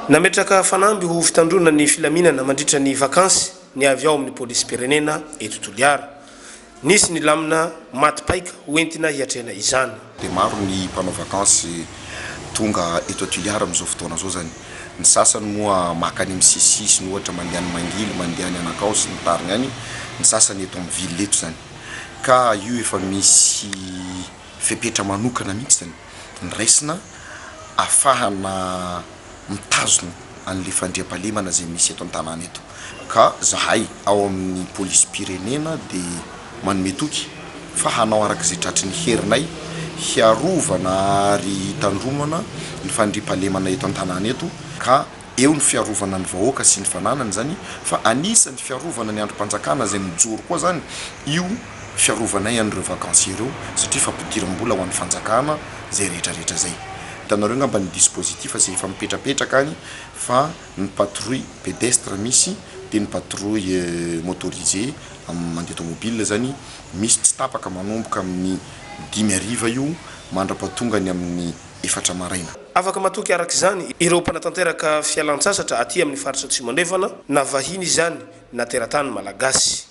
Nametraka fanamby ho fitandrona ny filaminana mandritra ny vakansy ny avy ao amin'ny polisy pirenena eto Toliara. Nisy ny lamina maty-paika hoentina hiatrena izany. Dia maro ny mpanao vakansy tonga eto Toliara amin'izao fotoana zao zany. Ny sasany moa makany amin'ny sisisy ohatra mandeha any Mangily, mandeha any Anakao sy ny tariny any, ny sasany eto amin'ny ville eto zany. Ka io efa misy fepetra manokana mihitsy zany. Niraisina afahana mitazona an'le fandriam-pahalemana zay misy eto an-tanàna eto. Ka zahay ao amin'ny polisy pirenena dia manome toky fa hanao arak'izay tratry ny herinay hiarovana ary hitandromana ny fandriam-pahalemana eto an-tanàna eto, ka eo ny fiarovana ny vahoaka sy ny fananany zany, fa anisan'ny fiarovana ny androm-panjakana zay mijoro koa zany io fiarovanay an'ireo vakansier ireo satria fampidiram-bola ho an'ny fanjakana zay rehetrarehetra zay. Hitanareo ngamba ny dispositif zay efa mipetrapetraka any fa ny patrouille pédestre misy dia ny patrouille motorisé mandeha tomobile zany misy tsy tapaka manomboka amin'ny 5:00 io mandra-pahatonga ny amin'ny 4 maraina. Afaka matoky arak'izany ireo mpanatanteraka fialan-tsasatra aty amin'ny faritra Tsimondrefana na vahiny izany na teratany malagasy.